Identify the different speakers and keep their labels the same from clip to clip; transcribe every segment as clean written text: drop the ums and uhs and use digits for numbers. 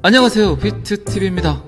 Speaker 1: 안녕하세요, 비트TV입니다.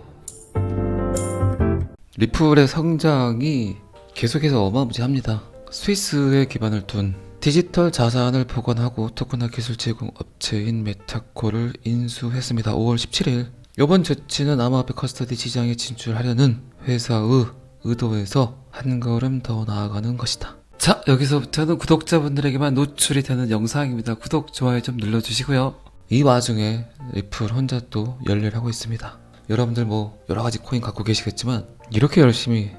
Speaker 1: 리플의 성장이 계속해서 어마무지합니다. 스위스에 기반을 둔 디지털 자산을 보관하고 토큰화 기술 제공 업체인 메타코를 인수했습니다. 5월 17일 이번 조치는 암호화폐 커스터디 시장에 진출하려는 회사의 의도에서 한 걸음 더 나아가는 것이다. 자, 여기서부터는 구독자분들에게만 노출이 되는 영상입니다. 구독, 좋아요 좀 눌러주시고요. 이 와중에 리플 혼자 또 열일하고 있습니다. 여러분들 뭐 여러가지 코인 갖고 계시겠지만 이렇게 열심히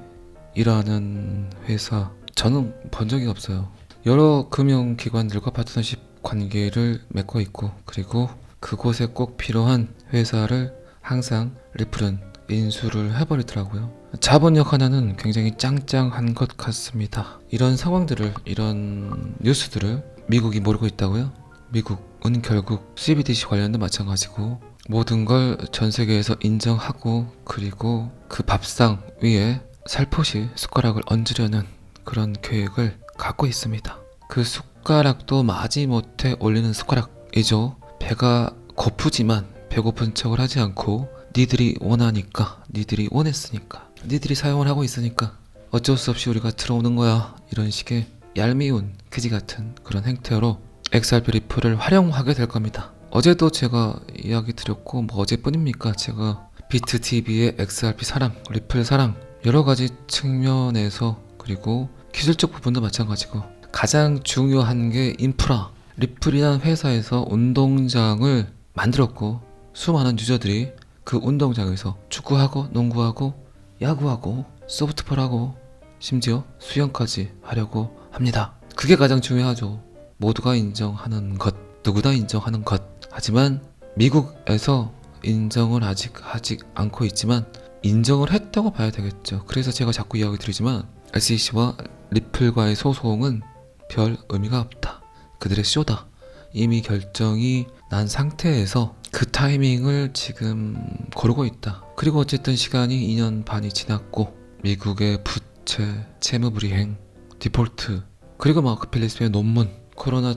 Speaker 1: 일하는 회사 저는 본 적이 없어요. 여러 금융기관들과 파트너십 관계를 맺고 있고, 그리고 그곳에 꼭 필요한 회사를 항상 리플은 인수를 해버리더라고요. 자본력 하나는 굉장히 짱짱한 것 같습니다. 이런 상황들을, 이런 뉴스들을 미국이 모르고 있다고요? 미국은 결국 CBDC 관련도 마찬가지고 모든 걸 전 세계에서 인정하고, 그리고 그 밥상 위에 살포시 숟가락을 얹으려는 그런 계획을 갖고 있습니다. 그 숟가락도 마지못해 올리는 숟가락이죠. 배가 고프지만 배고픈 척을 하지 않고 니들이 원하니까, 니들이 원했으니까, 니들이 사용을 하고 있으니까 어쩔 수 없이 우리가 들어오는 거야, 이런 식의 얄미운 그지 같은 그런 행태로 XRP 리플을 활용하게 될 겁니다. 어제도 제가 이야기 드렸고, 뭐 어제뿐입니까? 제가 비트TV의 XRP 사랑, 리플 사랑, 여러가지 측면에서, 그리고 기술적 부분도 마찬가지고 가장 중요한 게 인프라. 리플이라는 회사에서 운동장을 만들었고, 수많은 유저들이 그 운동장에서 축구하고 농구하고 야구하고 소프트볼하고 심지어 수영까지 하려고 합니다. 그게 가장 중요하죠. 모두가 인정하는 것, 누구나 인정하는 것. 하지만 미국에서 인정을 아직 하지 않고 있지만 인정을 했다고 봐야 되겠죠. 그래서 제가 자꾸 이야기 드리지만 SEC와 리플과의 소송은 별 의미가 없다. 그들의 쇼다. 이미 결정이 난 상태에서 그 타이밍을 지금 고르고 있다. 그리고 어쨌든 시간이 2년 반이 지났고 미국의 부채, 채무불이행, 디폴트, 그리고 마크 필립스의 논문, 코로나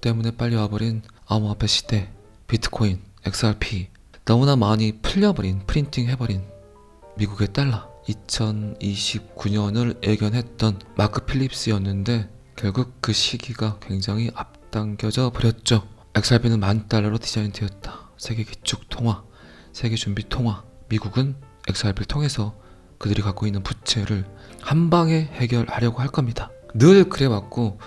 Speaker 1: 때문에 빨리 와버린 암호화폐 시대, 비트코인, XRP, 너무나 많이 풀려버린, 프린팅 해버린 미국의 달러, 2029년을 예견했던 마크 필립스였는데 결국 그 시기가 굉장히 앞당겨져 버렸죠. XRP는 $10,000로 디자인되었다. 세계 기축 통화, 세계 준비 통화. 미국은 XRP를 통해서 그들이 갖고 있는 부채를 한 방에 해결하려고 할 겁니다. 늘 그래왔고,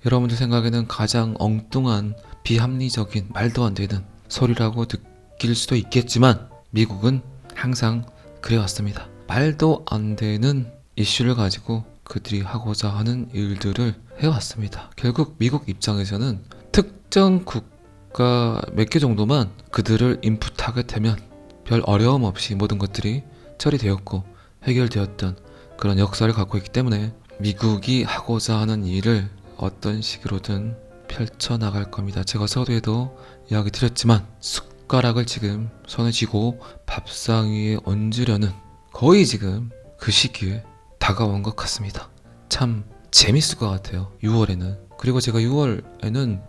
Speaker 1: 여러분들 생각에는 가장 엉뚱한, 비합리적인, 말도 안 되는 소리라고 느낄 수도 있겠지만 미국은 항상 그래왔습니다. 말도 안 되는 이슈를 가지고 그들이 하고자 하는 일들을 해왔습니다. 결국 미국 입장에서는 특정 국가 몇 개 정도만 그들을 인풋하게 되면 별 어려움 없이 모든 것들이 처리되었고 해결되었던 그런 역사를 갖고 있기 때문에 미국이 하고자 하는 일을 어떤 식으로든 펼쳐나갈 겁니다. 제가 서두에도 이야기 드렸지만 숟가락을 지금 손에 쥐고 밥상 위에 얹으려는 거의 지금 그 시기에 다가온 것 같습니다. 참 재밌을 것 같아요. 6월에는. 그리고 제가 6월에는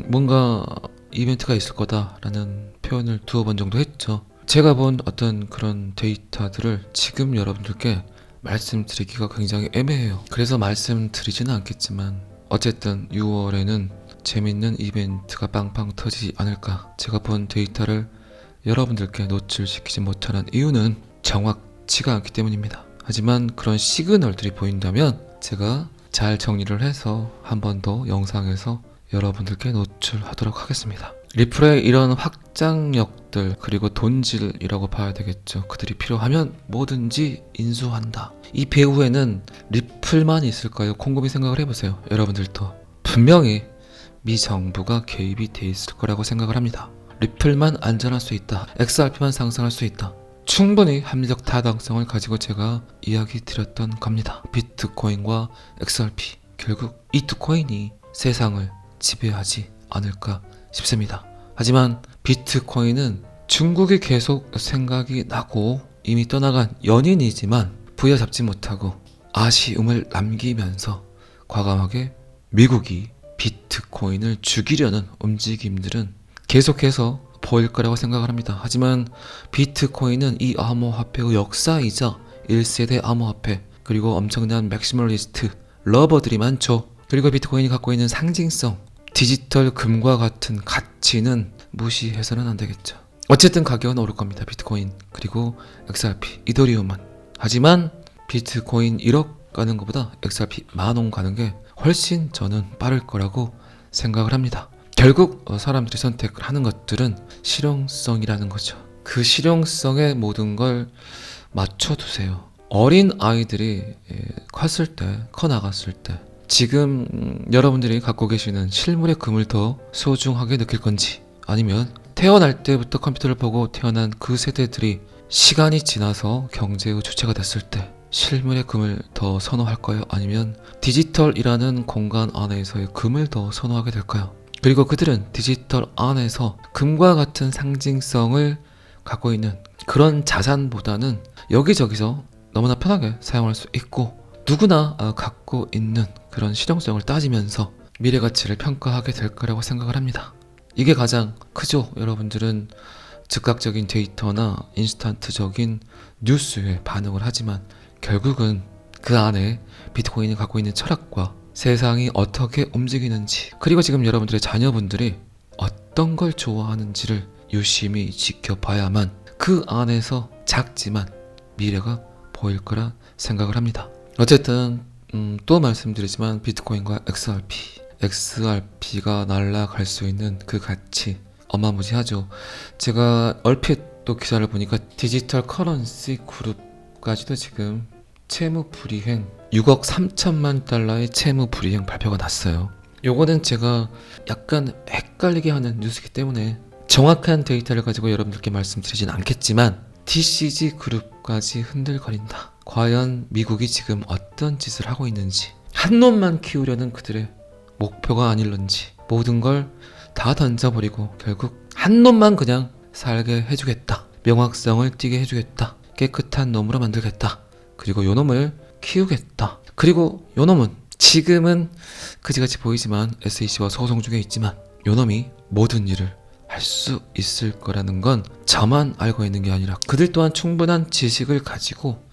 Speaker 1: 뭔가 이벤트가 있을 거다라는 표현을 두어 번 정도 했죠. 제가 본 어떤 그런 데이터들을 지금 여러분들께 말씀드리기가 굉장히 애매해요. 그래서 말씀드리지는 않겠지만 어쨌든 6월에는 재밌는 이벤트가 빵빵 터지지 않을까. 제가 본 데이터를 여러분들께 노출시키지 못하는 이유는 정확치가 않기 때문입니다. 하지만 그런 시그널들이 보인다면 제가 잘 정리를 해서 한 번 더 영상에서 여러분들께 노출하도록 하겠습니다. 리플의 이런 확장력들, 그리고 돈질이라고 봐야 되겠죠. 그들이 필요하면 뭐든지 인수한다. 이 배후에는 리플만 있을까요? 곰곰이 생각을 해보세요. 여러분들도 분명히 미 정부가 개입이 돼 있을 거라고 생각을 합니다. 리플만 안전할 수 있다. XRP만 상승할 수 있다. 충분히 합리적 타당성을 가지고 제가 이야기 드렸던 겁니다. 비트코인과 XRP, 결국 이 두 코인이 세상을 지배하지 않을까 싶습니다. 하지만 비트코인은 중국이 계속 생각이 나고 이미 떠나간 연인이지만 부여잡지 못하고 아쉬움을 남기면서 과감하게 미국이 비트코인을 죽이려는 움직임들은 계속해서 보일 거라고 생각을 합니다. 하지만 비트코인은 이 암호화폐의 역사이자 1세대 암호화폐, 그리고 엄청난 맥시멀리스트 러버들이 많죠. 그리고 비트코인이 갖고 있는 상징성, 디지털 금과 같은 가치는 무시해서는 안 되겠죠. 어쨌든 가격은 오를 겁니다. 비트코인 그리고 XRP, 이더리움은. 하지만 비트코인 1억 가는 것보다 XRP 10,000원 가는 게 훨씬 저는 빠를 거라고 생각을 합니다. 결국 사람들이 선택을 하는 것들은 실용성이라는 거죠. 그 실용성에 모든 걸 맞춰두세요. 어린 아이들이 컸을 때, 커나갔을 때 지금 여러분들이 갖고 계시는 실물의 금을 더 소중하게 느낄 건지, 아니면 태어날 때부터 컴퓨터를 보고 태어난 그 세대들이 시간이 지나서 경제의 주체가 됐을 때 실물의 금을 더 선호할 거예요? 아니면 디지털이라는 공간 안에서의 금을 더 선호하게 될까요? 그리고 그들은 디지털 안에서 금과 같은 상징성을 갖고 있는 그런 자산보다는 여기저기서 너무나 편하게 사용할 수 있고 누구나 갖고 있는 그런 실용성을 따지면서 미래 가치를 평가하게 될 거라고 생각을 합니다. 이게 가장 크죠. 여러분들은 즉각적인 데이터나 인스턴트적인 뉴스에 반응을 하지만 결국은 그 안에 비트코인이 갖고 있는 철학과 세상이 어떻게 움직이는지, 그리고 지금 여러분들의 자녀분들이 어떤 걸 좋아하는지를 유심히 지켜봐야만 그 안에서 작지만 미래가 보일 거라 생각을 합니다. 어쨌든 또 말씀드리지만 비트코인과 XRP가 날아갈 수 있는 그 가치 어마무지하죠. 제가 얼핏 또 기사를 보니까 디지털 커런시 그룹까지도 지금 채무 불이행 6억 3천만 달러의 채무 불이행 발표가 났어요. 요거는 제가 약간 헷갈리게 하는 뉴스이기 때문에 정확한 데이터를 가지고 여러분들께 말씀드리진 않겠지만 DCG 그룹까지 흔들거린다. 과연 미국이 지금 어떤 짓을 하고 있는지, 한 놈만 키우려는 그들의 목표가 아닐런지, 모든 걸 다 던져버리고 결국 한 놈만 그냥 살게 해주겠다, 명확성을 띠게 해주겠다, 깨끗한 놈으로 만들겠다, 그리고 요 놈을 키우겠다. 그리고 요 놈은 지금은 그지같이 보이지만 SEC와 소송 중에 있지만 요 놈이 모든 일을 할 수 있을 거라는 건 저만 알고 있는 게 아니라 그들 또한 충분한 지식을 가지고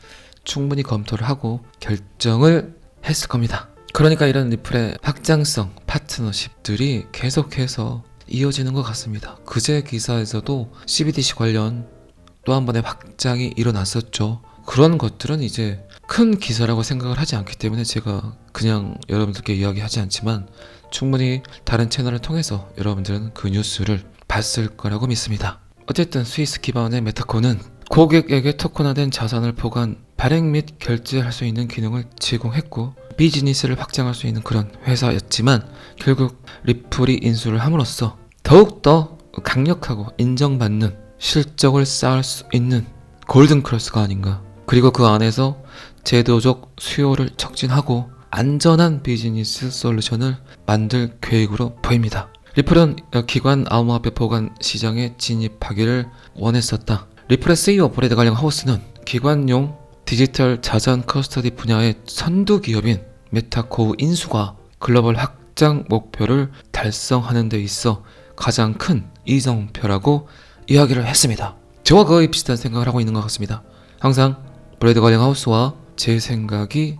Speaker 1: 충분히 검토를 하고 결정을 했을 겁니다. 그러니까 이런 리플의 확장성 파트너십들이 계속해서 이어지는 것 같습니다. 그제 기사에서도 CBDC 관련 또 한 번의 확장이 일어났었죠. 그런 것들은 이제 큰 기사라고 생각을 하지 않기 때문에 제가 그냥 여러분들께 이야기하지 않지만 충분히 다른 채널을 통해서 여러분들은 그 뉴스를 봤을 거라고 믿습니다. 어쨌든 스위스 기반의 메타코는 고객에게 토큰화된 자산을 보관, 발행 및 결제할 수 있는 기능을 제공했고 비즈니스를 확장할 수 있는 그런 회사였지만 결국 리플이 인수를 함으로써 더욱더 강력하고 인정받는 실적을 쌓을 수 있는 골든크로스가 아닌가. 그리고 그 안에서 제도적 수요를 촉진하고 안전한 비즈니스 솔루션을 만들 계획으로 보입니다. 리플은 기관 암호화폐 보관 시장에 진입하기를 원했었다. 리플의 CEO 브래드 갈링 하우스는 기관용 디지털 자산 커스터디 분야의 선두 기업인 메타코의 인수가 글로벌 확장 목표를 달성하는 데 있어 가장 큰 이정표라고 이야기를 했습니다. 저와 거의 비슷한 생각을 하고 있는 것 같습니다. 항상 브래드 갈링 하우스와 제 생각이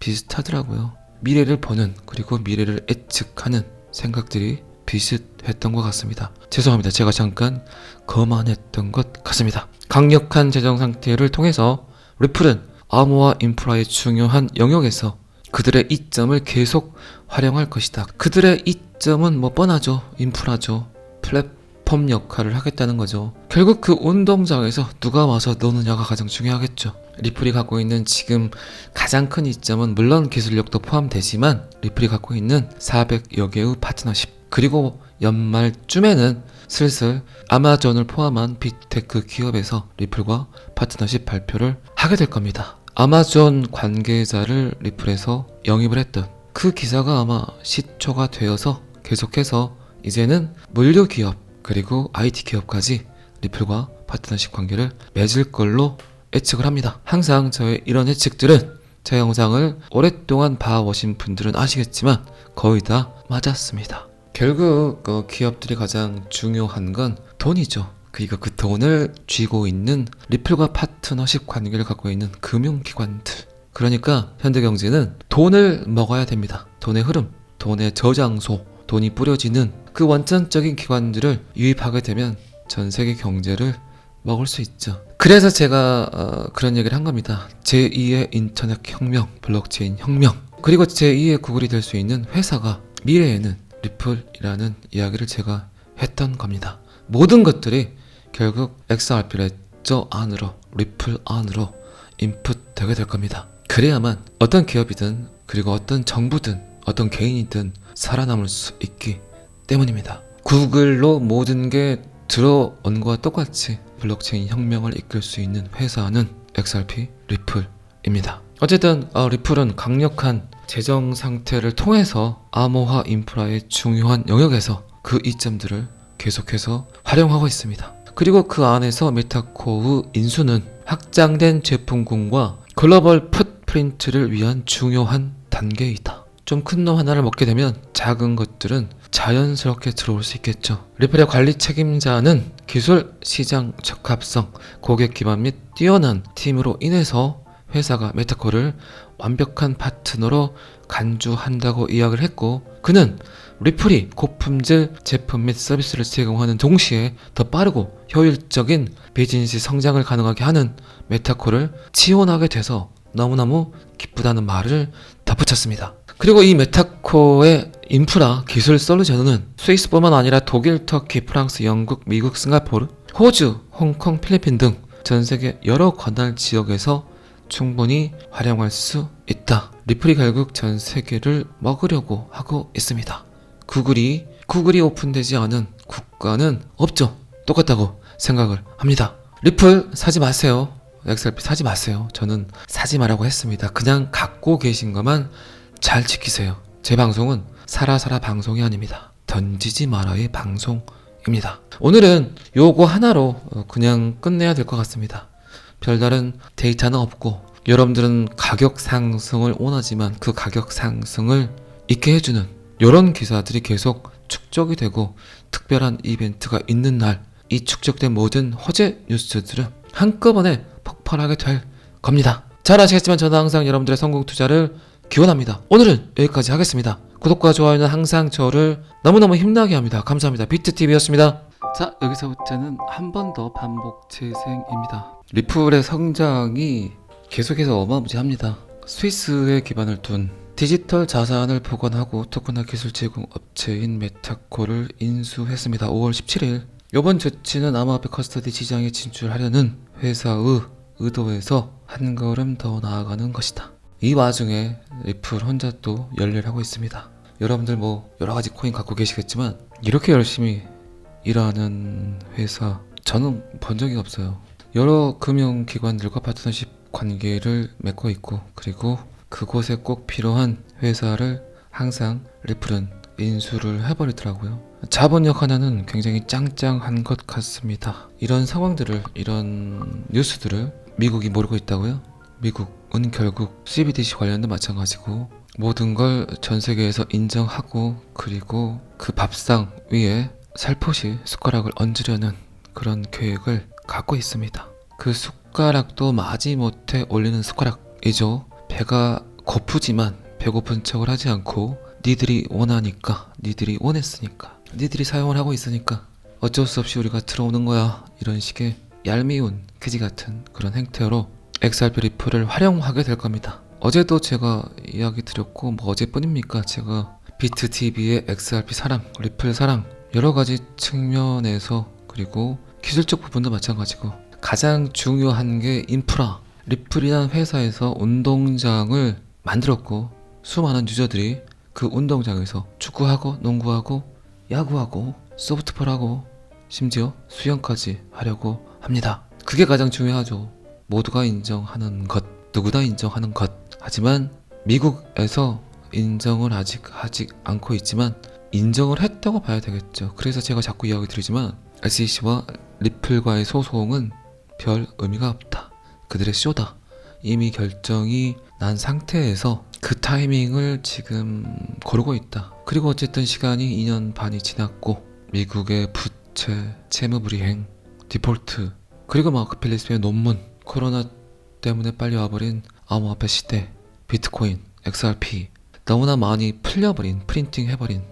Speaker 1: 비슷하더라고요. 미래를 보는, 그리고 미래를 예측하는 생각들이 비슷했던 것 같습니다. 죄송합니다. 제가 잠깐 거만했던 것 같습니다. 강력한 재정 상태를 통해서 리플은 암호화 인프라의 중요한 영역에서 그들의 이점을 계속 활용할 것이다. 그들의 이점은 뭐 뻔하죠. 인프라죠. 플랫폼 역할을 하겠다는 거죠. 결국 그 운동장에서 누가 와서 노느냐가 가장 중요하겠죠. 리플이 갖고 있는 지금 가장 큰 이점은 물론 기술력도 포함되지만 리플이 갖고 있는 400여 개의 파트너십, 그리고 연말쯤에는 슬슬 아마존을 포함한 빅테크 기업에서 리플과 파트너십 발표를 하게 될 겁니다. 아마존 관계자를 리플에서 영입을 했던 그 기사가 아마 시초가 되어서 계속해서 이제는 물류 기업 그리고 IT 기업까지 리플과 파트너십 관계를 맺을 걸로 예측을 합니다. 항상 저의 이런 예측들은 제 영상을 오랫동안 봐오신 분들은 아시겠지만 거의 다 맞았습니다. 결국 기업들이 가장 중요한 건 돈이죠. 그리고 그 돈을 쥐고 있는 리플과 파트너십 관계를 갖고 있는 금융기관들. 그러니까 현대경제는 돈을 먹어야 됩니다. 돈의 흐름, 돈의 저장소, 돈이 뿌려지는 그 원천적인 기관들을 유입하게 되면 전 세계 경제를 먹을 수 있죠. 그래서 제가 그런 얘기를 한 겁니다. 제2의 인터넷 혁명, 블록체인 혁명, 그리고 제2의 구글이 될 수 있는 회사가 미래에는 리플이라는 이야기를 제가 했던 겁니다. 모든 것들이 결국 XRP 레저 안으로, 리플 안으로 인풋되게 될 겁니다. 그래야만 어떤 기업이든 그리고 어떤 정부든 어떤 개인이든 살아남을 수 있기 때문입니다. 구글로 모든 게 들어온 것과 똑같이 블록체인 혁명을 이끌 수 있는 회사는 XRP, 리플입니다. 어쨌든 리플은 강력한 재정 상태를 통해서 암호화 인프라의 중요한 영역에서 그 이점들을 계속해서 활용하고 있습니다. 그리고 그 안에서 메타코의 인수는 확장된 제품군과 글로벌 풋프린트를 위한 중요한 단계이다. 좀 큰 놈 하나를 먹게 되면 작은 것들은 자연스럽게 들어올 수 있겠죠. 리플의 관리 책임자는 기술, 시장 적합성, 고객 기반 및 뛰어난 팀으로 인해서 회사가 메타코를 완벽한 파트너로 간주한다고 이야기를 했고, 그는 리플이 고품질 제품 및 서비스를 제공하는 동시에 더 빠르고 효율적인 비즈니스 성장을 가능하게 하는 메타코를 지원하게 돼서 너무너무 기쁘다는 말을 덧붙였습니다. 그리고 이 메타코의 인프라 기술 솔루션은 스위스뿐만 아니라 독일, 터키, 프랑스, 영국, 미국, 싱가포르, 호주, 홍콩, 필리핀 등 전 세계 여러 관할 지역에서 충분히 활용할 수 있다. 리플이 결국 전 세계를 먹으려고 하고 있습니다. 구글이 오픈되지 않은 국가는 없죠. 똑같다고 생각을 합니다. 리플 사지 마세요. XRP 사지 마세요. 저는 사지 말라고 했습니다. 그냥 갖고 계신 것만 잘 지키세요. 제 방송은 사라사라 방송이 아닙니다. 던지지 마라의 방송입니다. 오늘은 요거 하나로 그냥 끝내야 될 것 같습니다. 별다른 데이터는 없고, 여러분들은 가격 상승을 원하지만 그 가격 상승을 있게 해주는 이런 기사들이 계속 축적이 되고, 특별한 이벤트가 있는 날 이 축적된 모든 화제 뉴스들은 한꺼번에 폭발하게 될 겁니다. 잘 아시겠지만 저는 항상 여러분들의 성공 투자를 기원합니다. 오늘은 여기까지 하겠습니다. 구독과 좋아요는 항상 저를 너무너무 힘나게 합니다. 감사합니다. 비트TV였습니다. 자, 여기서부터는 한 번 더 반복 재생입니다. 리플의 성장이 계속해서 어마무지합니다. 스위스에 기반을 둔 디지털 자산을 보관하고 토큰화 기술 제공 업체인 메타코를 인수했습니다. 5월 17일. 이번 조치는 암호화폐 커스터디 시장에 진출하려는 회사의 의도에서 한 걸음 더 나아가는 것이다. 이 와중에 리플 혼자 또 열일하고 있습니다. 여러분들 여러가지 코인 갖고 계시겠지만 이렇게 열심히 일하는 회사 저는 본 적이 없어요. 여러 금융기관들과 파트너십 관계를 맺고 있고, 그리고 그곳에 꼭 필요한 회사를 항상 리플은 인수를 해버리더라고요. 자본력 하나는 굉장히 짱짱한 것 같습니다. 이런 상황들을, 이런 뉴스들을 미국이 모르고 있다고요? 미국은 결국 CBDC 관련도 마찬가지고 모든 걸 전 세계에서 인정하고, 그리고 그 밥상 위에 살포시 숟가락을 얹으려는 그런 계획을 갖고 있습니다. 그 숟가락도 마지못해 올리는 숟가락이죠. 배가 고프지만 배고픈 척을 하지 않고 니들이 원하니까, 니들이 원했으니까, 니들이 사용을 하고 있으니까 어쩔 수 없이 우리가 들어오는 거야, 이런 식의 얄미운 그지 같은 그런 행태로 XRP 리플을 활용하게 될 겁니다. 어제도 제가 이야기 드렸고, 어제뿐입니까? 제가 비트TV의 XRP 사랑, 리플 사랑, 여러가지 측면에서, 그리고 기술적 부분도 마찬가지고, 가장 중요한 게 인프라. 리플이라는 회사에서 운동장을 만들었고, 수많은 유저들이 그 운동장에서 축구하고 농구하고 야구하고 소프트볼하고 심지어 수영까지 하려고 합니다. 그게 가장 중요하죠. 모두가 인정하는 것, 누구나 인정하는 것. 하지만 미국에서 인정을 아직 하지 않고 있지만 인정을 했다고 봐야 되겠죠. 그래서 제가 자꾸 이야기 드리지만 SEC와 리플과의 소송은 별 의미가 없다. 그들의 쇼다. 이미 결정이 난 상태에서 그 타이밍을 지금 고르고 있다. 그리고 어쨌든 시간이 2년 반이 지났고 미국의 부채, 채무 불이행, 디폴트, 그리고 마크 필립스의 논문, 코로나 때문에 빨리 와버린 암호화폐 시대, 비트코인, XRP, 너무나 많이 풀려버린, 프린팅 해버린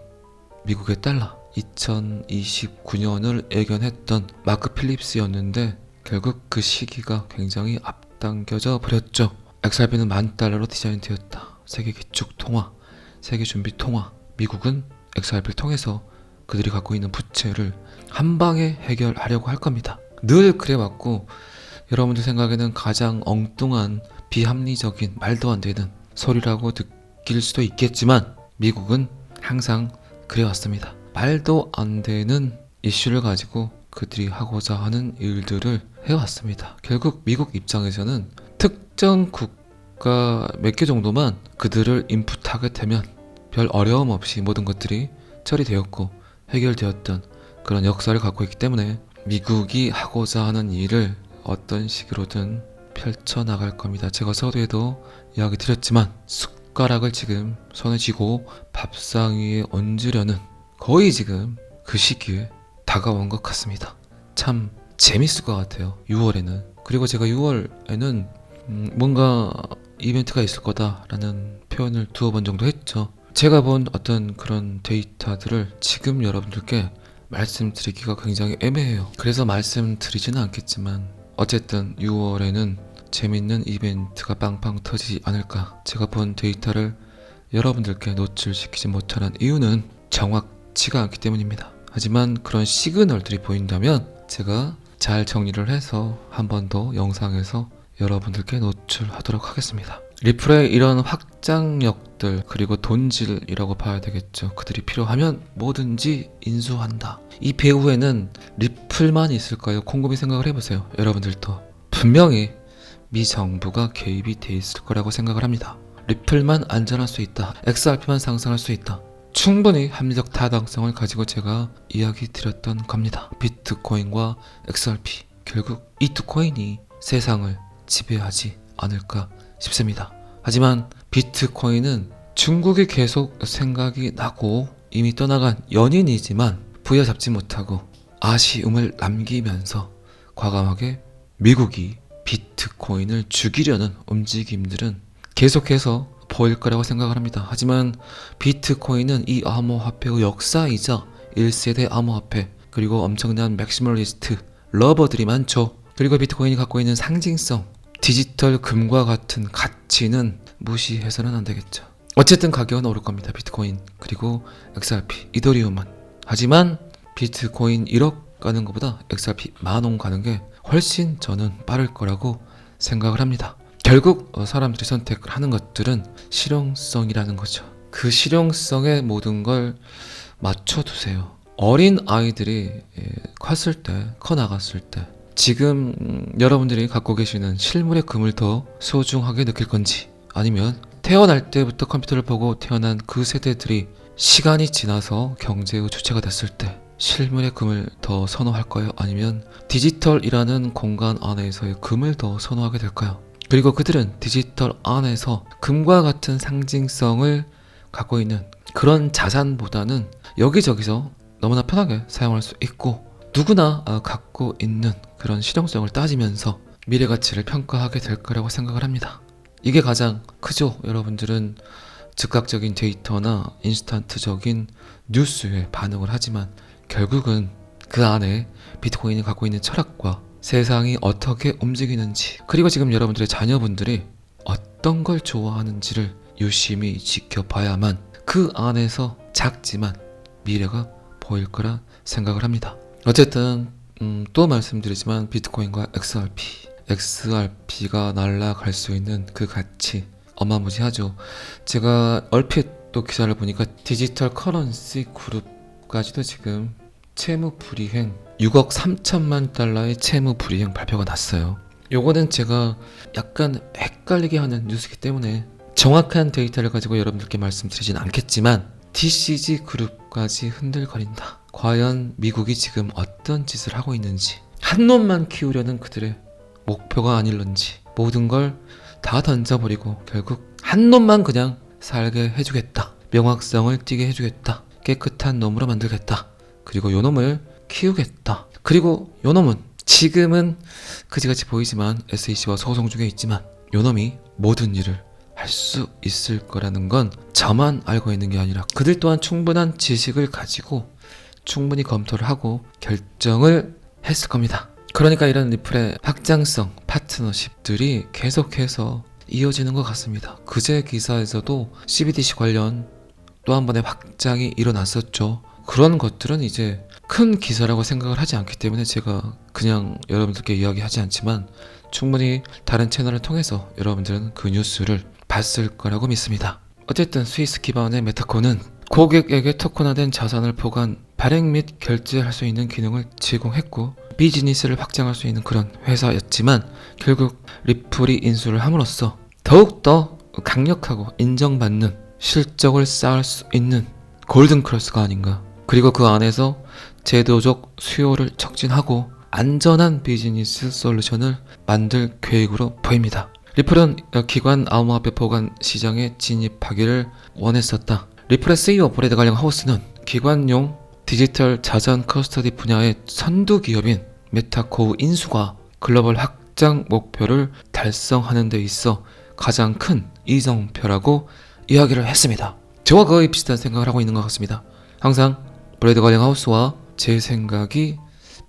Speaker 1: 미국의 달러, 2029년을 예견했던 마크 필립스였는데 결국 그 시기가 굉장히 앞당겨져 버렸죠. XRP는 $10,000로 디자인되었다. 세계 기축 통화, 세계 준비 통화. 미국은 XRP를 통해서 그들이 갖고 있는 부채를 한 방에 해결하려고 할 겁니다. 늘 그래왔고 여러분들 생각에는 가장 엉뚱한 비합리적인 말도 안 되는 소리라고 느낄 수도 있겠지만 미국은 항상 그래왔습니다. 말도 안 되는 이슈를 가지고 그들이 하고자 하는 일들을 해왔습니다. 결국 미국 입장에서는 특정 국가 몇 개 정도만 그들을 인풋하게 되면 별 어려움 없이 모든 것들이 처리되었고 해결되었던 그런 역사를 갖고 있기 때문에 미국이 하고자 하는 일을 어떤 식으로든 펼쳐나갈 겁니다. 제가 서두에도 이야기 드렸지만 숟가락을 지금 손에 쥐고 밥상 위에 얹으려는 거의 지금 그 시기에 다가온 것 같습니다. 참 재밌을 것 같아요. 6월에는. 그리고 제가 6월에는 뭔가 이벤트가 있을 거다라는 표현을 2번 정도 했죠. 제가 본 어떤 그런 데이터들을 지금 여러분들께 말씀드리기가 굉장히 애매해요. 그래서 말씀드리지는 않겠지만 어쨌든 6월에는 재밌는 이벤트가 빵빵 터지지 않을까. 제가 본 데이터를 여러분들께 노출시키지 못하는 이유는 정확치가 않기 때문입니다. 하지만 그런 시그널들이 보인다면 제가 잘 정리를 해서 한 번 더 영상에서 여러분들께 노출하도록 하겠습니다. 리플의 이런 확장력들 그리고 돈질이라고 봐야 되겠죠. 그들이 필요하면 뭐든지 인수한다. 이 배후에는 리플만 있을까요? 곰곰이 생각을 해보세요. 여러분들도 분명히 미 정부가 개입이 돼 있을 거라고 생각을 합니다. 리플만 안전할 수 있다. XRP만 상승할 수 있다. 충분히 합리적 타당성을 가지고 제가 이야기 드렸던 겁니다. 비트코인과 XRP, 결국 이 두 코인이 세상을 지배하지 않을까 싶습니다. 하지만 비트코인은 중국이 계속 생각이 나고 이미 떠나간 연인이지만 부여잡지 못하고 아쉬움을 남기면서 과감하게 미국이 비트코인을 죽이려는 움직임들은 계속해서 보일 거라고 생각을 합니다. 하지만 비트코인은 이 암호화폐의 역사이자 1세대 암호화폐, 그리고 엄청난 맥시멀리스트 러버들이 많죠. 그리고 비트코인이 갖고 있는 상징성, 디지털 금과 같은 가치는 무시해서는 안 되겠죠. 어쨌든 가격은 오를 겁니다. 비트코인 그리고 XRP, 이더리움은. 하지만 비트코인 1억 가는 것보다 XRP 10,000원 가는 게 훨씬 저는 빠를 거라고 생각을 합니다. 결국 사람들이 선택을 하는 것들은 실용성이라는 거죠. 그 실용성에 모든 걸 맞춰두세요. 어린 아이들이 컸을 때, 커나갔을 때 지금 여러분들이 갖고 계시는 실물의 금을 더 소중하게 느낄 건지, 아니면 태어날 때부터 컴퓨터를 보고 태어난 그 세대들이 시간이 지나서 경제의 주체가 됐을 때 실물의 금을 더 선호할 거예요? 아니면 디지털이라는 공간 안에서의 금을 더 선호하게 될까요? 그리고 그들은 디지털 안에서 금과 같은 상징성을 갖고 있는 그런 자산보다는 여기저기서 너무나 편하게 사용할 수 있고 누구나 갖고 있는 그런 실용성을 따지면서 미래 가치를 평가하게 될 거라고 생각을 합니다. 이게 가장 크죠. 여러분들은 즉각적인 데이터나 인스턴트적인 뉴스에 반응을 하지만 결국은 그 안에 비트코인이 갖고 있는 철학과 세상이 어떻게 움직이는지, 그리고 지금 여러분들의 자녀분들이 어떤 걸 좋아하는지를 유심히 지켜봐야만 그 안에서 작지만 미래가 보일 거라 생각을 합니다. 어쨌든 또 말씀드리지만 비트코인과 XRP가 날아갈 수 있는 그 가치 어마무지하죠. 제가 얼핏 또 기사를 보니까 디지털 커런시 그룹까지도 지금 채무 불이행 6억 3천만 달러의 채무 불이행 발표가 났어요. 요거는 제가 약간 헷갈리게 하는 뉴스이기 때문에 정확한 데이터를 가지고 여러분들께 말씀드리진 않겠지만 DCG 그룹까지 흔들거린다. 과연 미국이 지금 어떤 짓을 하고 있는지, 한 놈만 키우려는 그들의 목표가 아닐런지, 모든 걸 다 던져버리고 결국 한 놈만 그냥 살게 해주겠다. 명확성을 띠게 해주겠다. 깨끗한 놈으로 만들겠다. 그리고 요놈을 키우겠다. 그리고 요놈은 지금은 그지같이 보이지만 SEC와 소송 중에 있지만 요놈이 모든 일을 할 수 있을 거라는 건 저만 알고 있는 게 아니라 그들 또한 충분한 지식을 가지고 충분히 검토를 하고 결정을 했을 겁니다. 그러니까 이런 리플의 확장성 파트너십들이 계속해서 이어지는 것 같습니다. 그제 기사에서도 CBDC 관련 또 한 번의 확장이 일어났었죠. 그런 것들은 이제 큰 기사라고 생각을 하지 않기 때문에 제가 그냥 여러분들께 이야기하지 않지만 충분히 다른 채널을 통해서 여러분들은 그 뉴스를 봤을 거라고 믿습니다. 어쨌든 스위스 기반의 메타코는 고객에게 토큰화된 자산을 포괄, 발행 및 결제할 수 있는 기능을 제공했고 비즈니스를 확장할 수 있는 그런 회사였지만 결국 리플이 인수를 함으로써 더욱더 강력하고 인정받는 실적을 쌓을 수 있는 골든크로스가 아닌가. 그리고 그 안에서 제도적 수요를 촉진하고 안전한 비즈니스 솔루션을 만들 계획으로 보입니다. 리플은 기관 암호화폐 보관 시장에 진입하기를 원했었다. 리플의 CEO 브래드 갈링 하우스는 기관용 디지털 자산 커스터디 분야의 선두 기업인 메타코우 인수가 글로벌 확장 목표를 달성하는 데 있어 가장 큰 이정표라고 이야기를 했습니다. 저와 거의 비슷한 생각을 하고 있는 것 같습니다. 항상 브래드 갈링 하우스와 제 생각이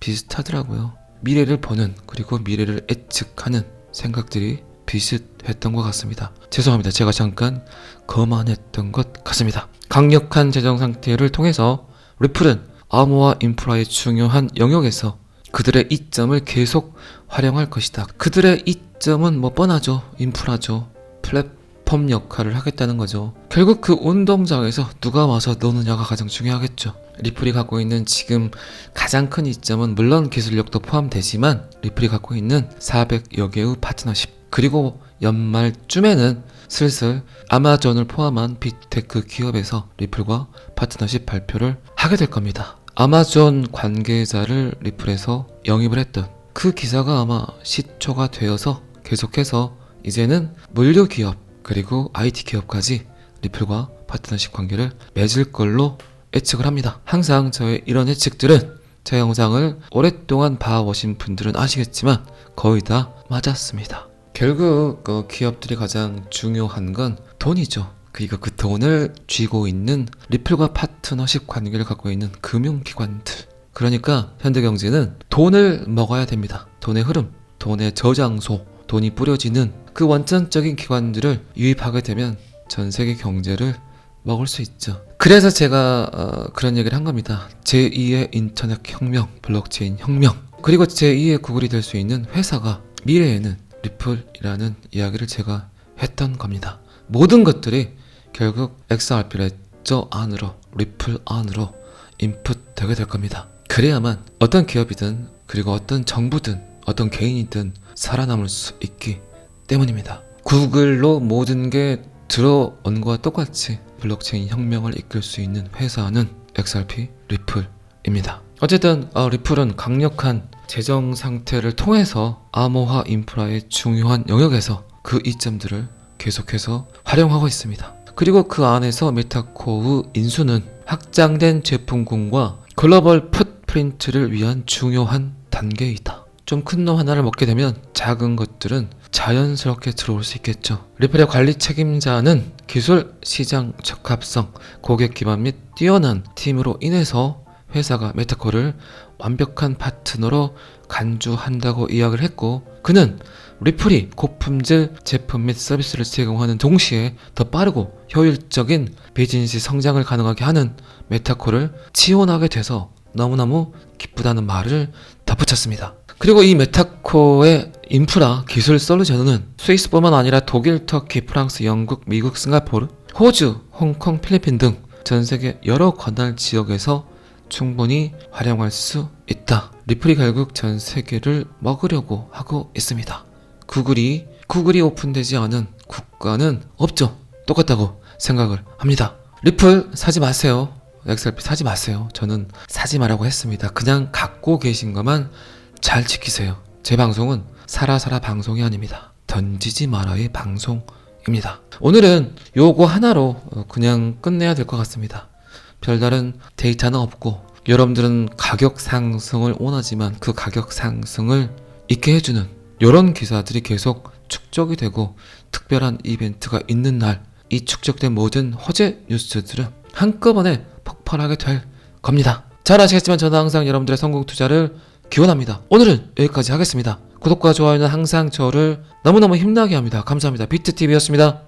Speaker 1: 비슷하더라고요. 미래를 보는 그리고 미래를 예측하는 생각들이 비슷했던 것 같습니다. 죄송합니다. 제가 잠깐 거만했던 것 같습니다. 강력한 재정 상태를 통해서 리플은 암호화 인프라의 중요한 영역에서 그들의 이점을 계속 활용할 것이다. 그들의 이점은 뭐 뻔하죠. 인프라죠. 플랫폼 역할을 하겠다는 거죠. 결국 그 운동장에서 누가 와서 노느냐가 가장 중요하겠죠. 리플이 갖고 있는 지금 가장 큰 이점은 물론 기술력도 포함되지만 리플이 갖고 있는 400여 개의 파트너십, 그리고 연말쯤에는 슬슬 아마존을 포함한 빅테크 기업에서 리플과 파트너십 발표를 하게 될 겁니다. 아마존 관계자를 리플에서 영입을 했던 그 기사가 아마 시초가 되어서 계속해서 이제는 물류 기업 그리고 IT 기업까지 리플과 파트너십 관계를 맺을 걸로 예측을 합니다. 항상 저의 이런 예측들은 제 영상을 오랫동안 봐오신 분들은 아시겠지만 거의 다 맞았습니다. 결국 기업들이 가장 중요한 건 돈이죠. 그리고 그 돈을 쥐고 있는 리플과 파트너십 관계를 갖고 있는 금융기관들. 그러니까 현대경제는 돈을 먹어야 됩니다. 돈의 흐름, 돈의 저장소, 돈이 뿌려지는 그 원천적인 기관들을 유입하게 되면 전 세계 경제를 먹을 수 있죠. 그래서 제가 그런 얘기를 한 겁니다. 제2의 인터넷 혁명, 블록체인 혁명, 그리고 제2의 구글이 될 수 있는 회사가 미래에는 리플이라는 이야기를 제가 했던 겁니다. 모든 것들이 결국 XRP 레저 안으로, 리플 안으로 인풋되게 될 겁니다. 그래야만 어떤 기업이든 그리고 어떤 정부든 어떤 개인이든 살아남을 수 있기 때문입니다. 구글로 모든 게 들어온 것과 똑같이 블록체인 혁명을 이끌 수 있는 회사는 XRP, 리플입니다. 어쨌든 리플은 강력한 재정 상태를 통해서 암호화 인프라의 중요한 영역에서 그 이점들을 계속해서 활용하고 있습니다. 그리고 그 안에서 메타코우 인수는 확장된 제품군과 글로벌 풋프린트를 위한 중요한 단계이다. 좀 큰 놈 하나를 먹게 되면 작은 것들은 자연스럽게 들어올 수 있겠죠. 리플의 관리 책임자는 기술, 시장, 적합성, 고객 기반 및 뛰어난 팀으로 인해서 회사가 메타코를 완벽한 파트너로 간주한다고 이야기를 했고, 그는 리플이 고품질 제품 및 서비스를 제공하는 동시에 더 빠르고 효율적인 비즈니스 성장을 가능하게 하는 메타코를 지원하게 돼서 너무너무 기쁘다는 말을 덧붙였습니다. 그리고 이 메타코의 인프라 기술 솔루션은 스위스뿐만 아니라 독일, 터키, 프랑스, 영국, 미국, 싱가포르, 호주, 홍콩, 필리핀 등 전 세계 여러 관할 지역에서 충분히 활용할 수 있다. 리플이 결국 전 세계를 먹으려고 하고 있습니다. 구글이 오픈되지 않은 국가는 없죠. 똑같다고 생각을 합니다. 리플 사지 마세요. XRP 사지 마세요. 저는 사지 말라고 했습니다. 그냥 갖고 계신 것만 잘 지키세요. 제 방송은 사라 방송이 아닙니다. 던지지 마라의 방송입니다. 입니다. 오늘은 요거 하나로 그냥 끝내야 될 것 같습니다. 별다른 데이터는 없고 여러분들은 가격 상승을 원하지만 그 가격 상승을 있게 해주는 이런 기사들이 계속 축적이 되고 특별한 이벤트가 있는 날 이 축적된 모든 화제 뉴스들은 한꺼번에 폭발하게 될 겁니다. 잘 아시겠지만 저는 항상 여러분들의 성공 투자를 기원합니다. 오늘은 여기까지 하겠습니다. 구독과 좋아요는 항상 저를 너무너무 힘나게 합니다. 감사합니다. 비트TV였습니다.